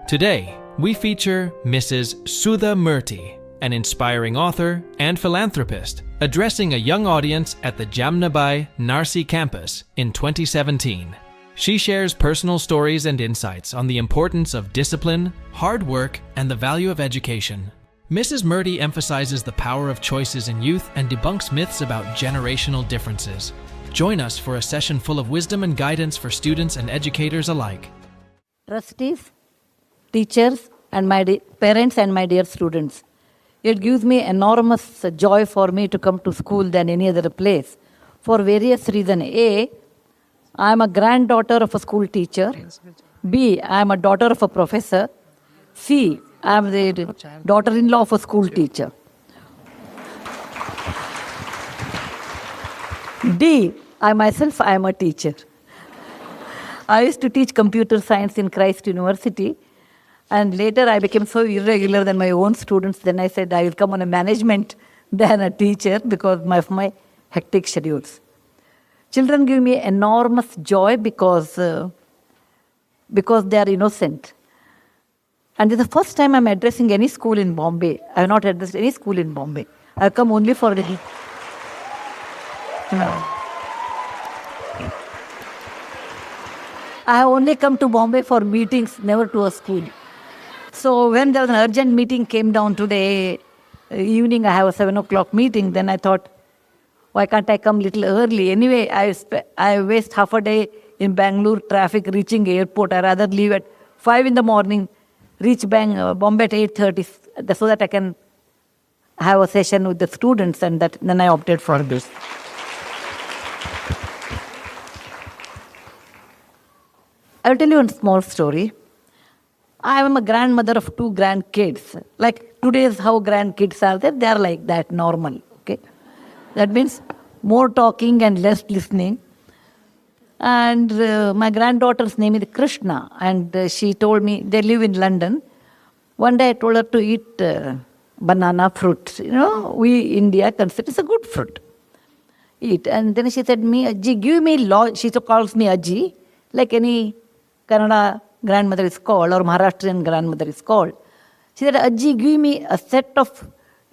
Today, we feature Mrs. Sudha Murty, an inspiring author and philanthropist, addressing a young audience at the Jamnabai Narsi campus in 2017. She shares personal stories and insights on the importance of discipline, hard work, and the value of education. Mrs. Murty emphasizes the power of choices in youth and debunks myths about generational differences. Join us for a session full of wisdom and guidance for students and educators alike. Trustees, teachers, and my parents and my dear students, it gives me enormous joy for me to come to school than any other place for various reasons. A, I am a granddaughter of a school teacher. B, I am a daughter of a professor. C, I am the daughter-in-law of a school teacher. D, I myself am a teacher. I used to teach computer science in Christ University, and later I became so irregular than my own students. Then I said I will come on a management than a teacher because of my hectic schedules. Children give me enormous joy because they are innocent. And this is the first time I'm addressing any school in Bombay. I have not addressed any school in Bombay. I have come only for the... I have only come to Bombay for meetings, never to a school. So when there was an urgent meeting came down today evening, I have a 7 o'clock meeting, then I thought, why can't I come a little early? Anyway, I waste half a day in Bangalore traffic reaching airport. I rather leave at 5 in the morning, reach Bombay at 8:30 so that I can have a session with the students, and then I opted for this. I'll tell you a small story. I am a grandmother of 2 grandkids. Like today's how grandkids are there, they are like that, normal. Okay, that means more talking and less listening. And my granddaughter's name is Krishna, and she told me, they live in London. One day I told her to eat banana fruit. You know, we India consider it's a good fruit. Eat. And then she said, me, Ajji, give me she calls me Ajji, like any Kannada grandmother is called, or Maharashtrian grandmother is called. She said, Ajji, give me a set of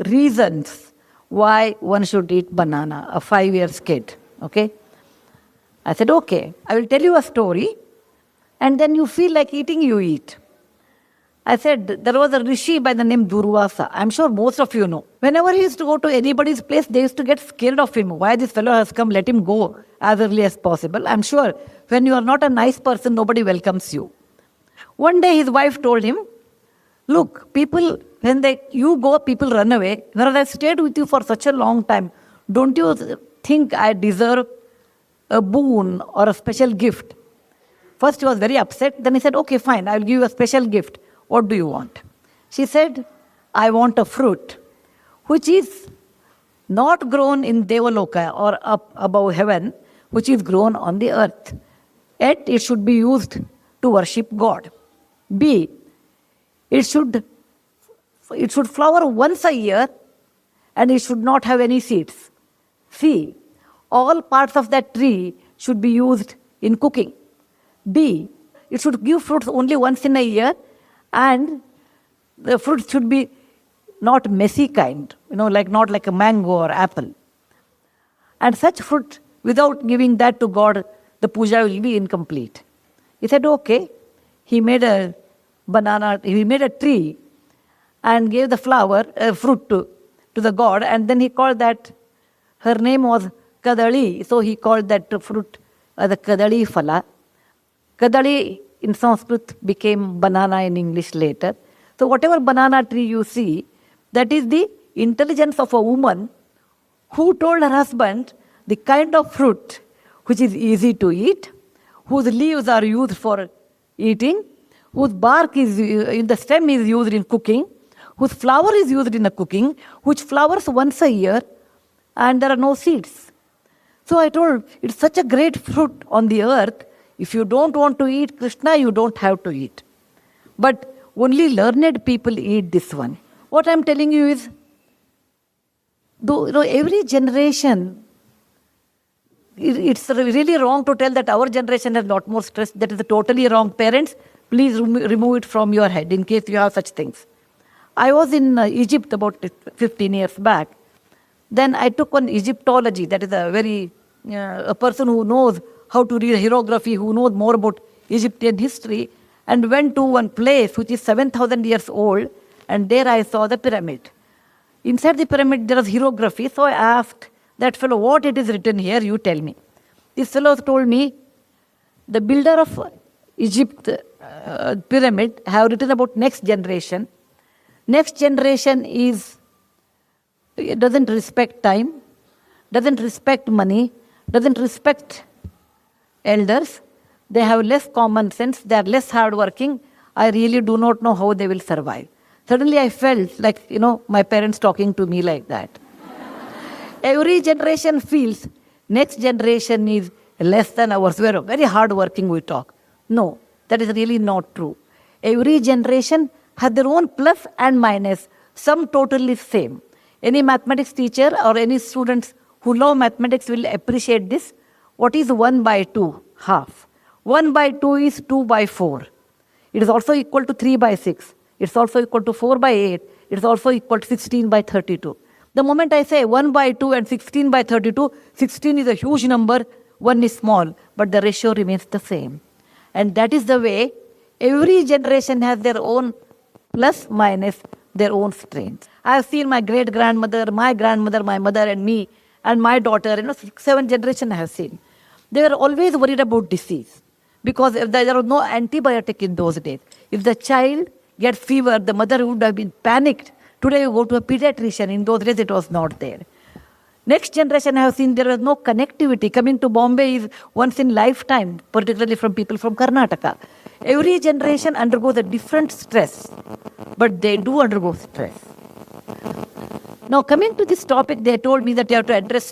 reasons why one should eat banana, a 5 years kid. Okay? I said, okay, I will tell you a story, and then you feel like eating, you eat. I said, there was a rishi by the name Durvasa. I'm sure most of you know. Whenever he used to go to anybody's place, they used to get scared of him. Why this fellow has come, let him go as early as possible. I'm sure when you are not a nice person, nobody welcomes you. One day his wife told him, look, people, when you go, people run away. Whereas I stayed with you for such a long time, don't you think I deserve a boon or a special gift? First he was very upset. Then he said, okay, fine, I will give you a special gift. What do you want? She said, I want a fruit which is not grown in Devaloka or up above heaven, which is grown on the earth. Yet it should be used to worship God. B, it should flower once a year and it should not have any seeds. C, all parts of that tree should be used in cooking. D, it should give fruits only once in a year, and the fruit should be not messy kind, like not like a mango or apple. And such fruit, without giving that to God, the puja will be incomplete. He said, okay. He made a tree and gave the fruit to the God, and then he called that, her name was Kadali, so he called that fruit the Kadali Phala. Kadali in Sanskrit became banana in English later. So whatever banana tree you see, that is the intelligence of a woman who told her husband the kind of fruit which is easy to eat, whose leaves are used for eating, whose bark is in the stem is used in cooking, whose flower is used in a cooking, which flowers once a year, and there are no seeds. So I told, it's such a great fruit on the earth. If you don't want to eat Krishna, you don't have to eat. But only learned people eat this one. What I'm telling you is, though every generation, it's really wrong to tell that our generation has a lot more stress. That is totally wrong. Parents, Please remove it from your head in case you have such things. I was in Egypt about 15 years back. Then I took on Egyptology. That is a person who knows how to read hieroglyphy, who knows more about Egyptian history, and went to one place which is 7,000 years old, and there I saw the pyramid. Inside the pyramid there was hieroglyphy, so I asked that fellow, what it is written here, you tell me. This fellow told me, the builder of Egypt pyramid have written about next generation. Next generation doesn't respect time, doesn't respect money, doesn't respect elders. They have less common sense, they are less hardworking. I really do not know how they will survive. Suddenly I felt like, my parents talking to me like that. Every generation feels next generation is less than ours. We are very hardworking, we talk. No, that is really not true. Every generation has their own plus and minus. Some totally same. Any mathematics teacher or any students who love mathematics will appreciate this. What is 1 by 2? Half. 1 by 2 is 2 by 4. It is also equal to 3 by 6. It's also equal to 4 by 8. It's also equal to 16 by 32. The moment I say 1 by 2 and 16 by 32, 16 is a huge number, 1 is small, but the ratio remains the same. And that is the way every generation has their own plus, minus, their own strengths. I have seen my great-grandmother, my grandmother, my mother and me, and my daughter, 6, 7 generations I have seen. They were always worried about disease because if there was no antibiotic in those days. If the child gets fever, the mother would have been panicked. Today you go to a pediatrician. In those days it was not there. Next generation I have seen there was no connectivity. Coming to Bombay is once in lifetime, particularly from people from Karnataka. Every generation undergoes a different stress, but they do undergo stress. Now coming to this topic, they told me that you have to address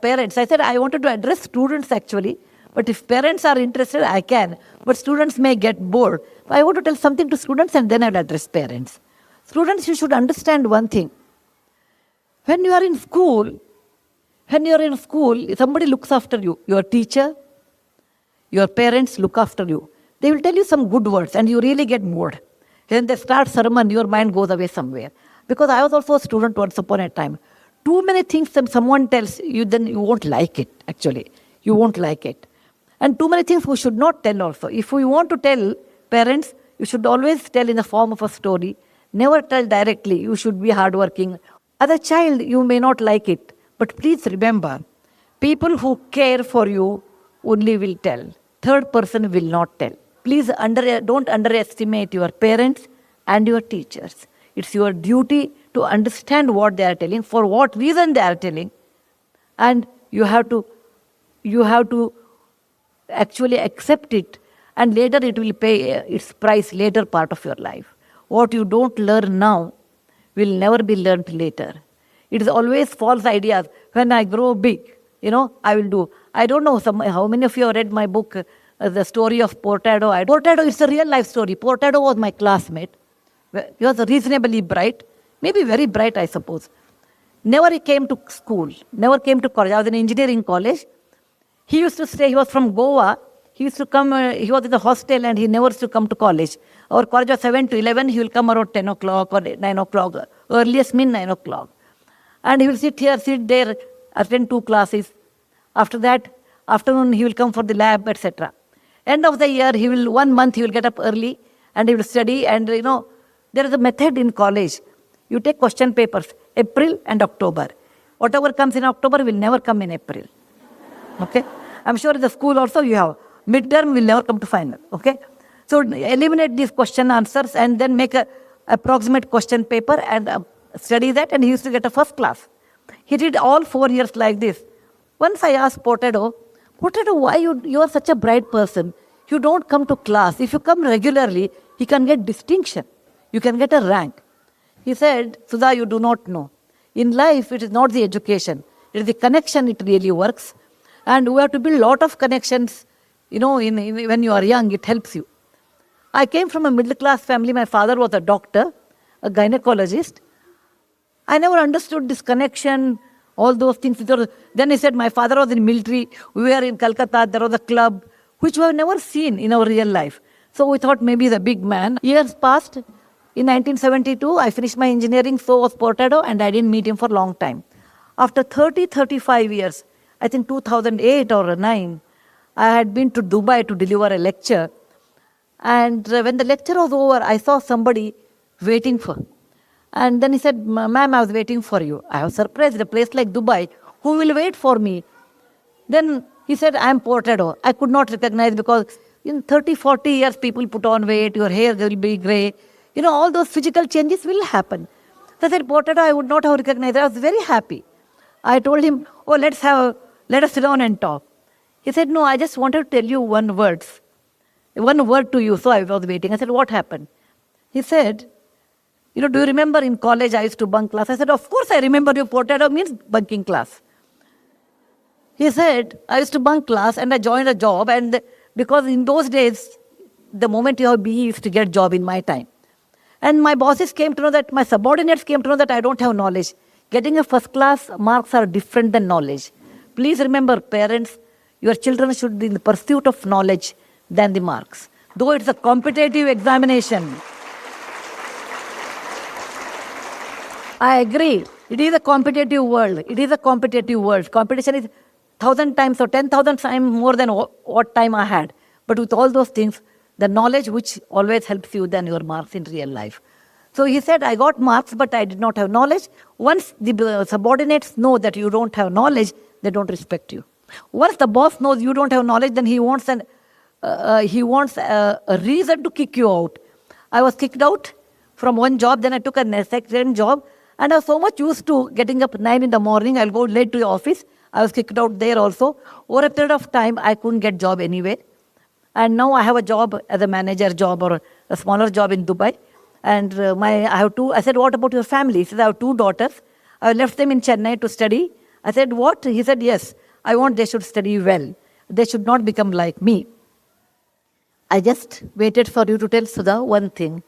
parents. I said I wanted to address students actually, but if parents are interested, I can. But students may get bored. I want to tell something to students and then I'll address parents. Students, you should understand one thing. When you are in school, somebody looks after you. Your teacher, your parents look after you. They will tell you some good words and you really get bored. When they start sermon, your mind goes away somewhere. Because I was also a student once upon a time. Too many things that someone tells you, then you won't like it, actually. You won't like it. And too many things we should not tell also. If we want to tell parents, you should always tell in the form of a story. Never tell directly. You should be hardworking. As a child, you may not like it. But please remember, people who care for you only will tell. Third person will not tell. Please don't underestimate your parents and your teachers. It's your duty to understand what they are telling, for what reason they are telling. And you have to actually accept it. And later it will pay its price later part of your life. What you don't learn now will never be learned later. It is always false ideas. When I grow big, I will do. I don't know how many of you have read my book, The Story of Portado. Portado is a real life story. Portado was my classmate. He was reasonably bright, maybe very bright, I suppose. Never came to school, never came to college. I was in engineering college. He used to stay, he was from Goa. He used to come, he was in the hostel and he never used to come to college. Our college was 7 to 11, he will come around 10 o'clock or 9 o'clock, earliest mean 9 o'clock. And he will sit here, sit there, attend 2 classes. After that, afternoon he will come for the lab, etc. End of the year, 1 month he will get up early and he will study. And there is a method in college. You take question papers, April and October. Whatever comes in October will never come in April. Okay? I'm sure in the school also you have. Midterm will never come to final. Okay? So eliminate these question answers and then make a approximate question paper and study that, and he used to get a first class. He did all 4 years like this. Once I asked Portado, why you are such a bright person? You don't come to class. If you come regularly, you can get distinction. You can get a rank. He said, Sudha, you do not know. In life, it is not the education. It is the connection it really works. And we have to build a lot of connections. When you are young, it helps you. I came from a middle-class family. My father was a doctor, a gynecologist. I never understood this connection, all those things. Then he said, my father was in military. We were in Calcutta. There was a club, which we have never seen in our real life. So we thought maybe he's a big man. Years passed. In 1972, I finished my engineering, so was Portado, and I didn't meet him for a long time. After 35 years, I think 2008 or 9, I had been to Dubai to deliver a lecture. And when the lecture was over, I saw somebody waiting for. And then he said, ma'am, I was waiting for you. I was surprised, a place like Dubai, who will wait for me? Then he said, I am Portado. I could not recognize because in 30, 40 years, people put on weight, your hair will be grey. You know, all those physical changes will happen. So I said, Portado, I would not have recognized. I was very happy. I told him, oh, let us sit down and talk. He said, no, I just wanted to tell you one word to you. So I was waiting. I said, what happened? He said, do you remember in college I used to bunk class? I said, of course I remember you. Portado means bunking class. He said, I used to bunk class and I joined a job. And because in those days, the moment you have BE, you used to get a job in my time. And my bosses came to know that, my subordinates came to know that I don't have knowledge. Getting a first class marks are different than knowledge. Please remember, parents, your children should be in the pursuit of knowledge than the marks. Though it's a competitive examination. I agree. It is a competitive world. It is a competitive world. Competition is 1,000 times or 10,000 times more than what time I had. But with all those things, the knowledge which always helps you than your marks in real life. So he said, I got marks, but I did not have knowledge. Once the subordinates know that you don't have knowledge, they don't respect you. Once the boss knows you don't have knowledge, then he wants a reason to kick you out. I was kicked out from one job, then I took a second job, and I was so much used to getting up 9 in the morning, I'll go late to the office. I was kicked out there also. Over a period of time, I couldn't get job anywhere. And now I have a job as a manager job or a smaller job in Dubai. And I said, what about your family? He said, I have 2 daughters. I left them in Chennai to study. I said, what? He said, yes, I want they should study well. They should not become like me. I just waited for you to tell Sudha one thing.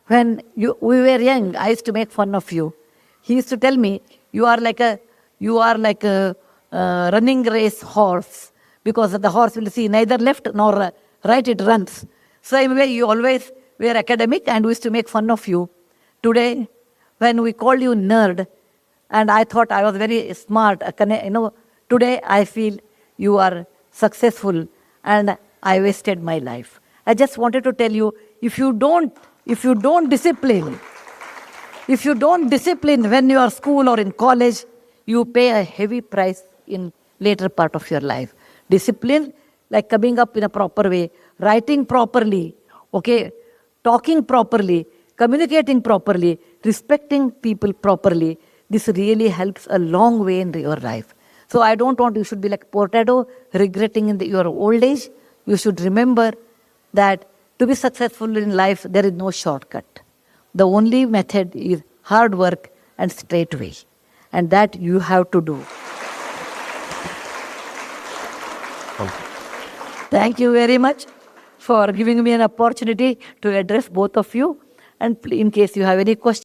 When we were young, I used to make fun of you. He used to tell me, you are like a running race horse, because the horse will see neither left nor right, it runs. So anyway, you always were academic and we used to make fun of you. Today, when we called you nerd, and I thought I was very smart, today I feel you are successful and I wasted my life. I just wanted to tell you, if you don't discipline when you are school or in college, you pay a heavy price in later part of your life. Discipline, like coming up in a proper way, writing properly, talking properly, communicating properly, respecting people properly. This really helps a long way in your life. So I don't want you should be like Portado, regretting in your old age. You should remember that to be successful in life, there is no shortcut. The only method is hard work and straight way. And that you have to do. Thank you very much for giving me an opportunity to address both of you. And in case you have any questions,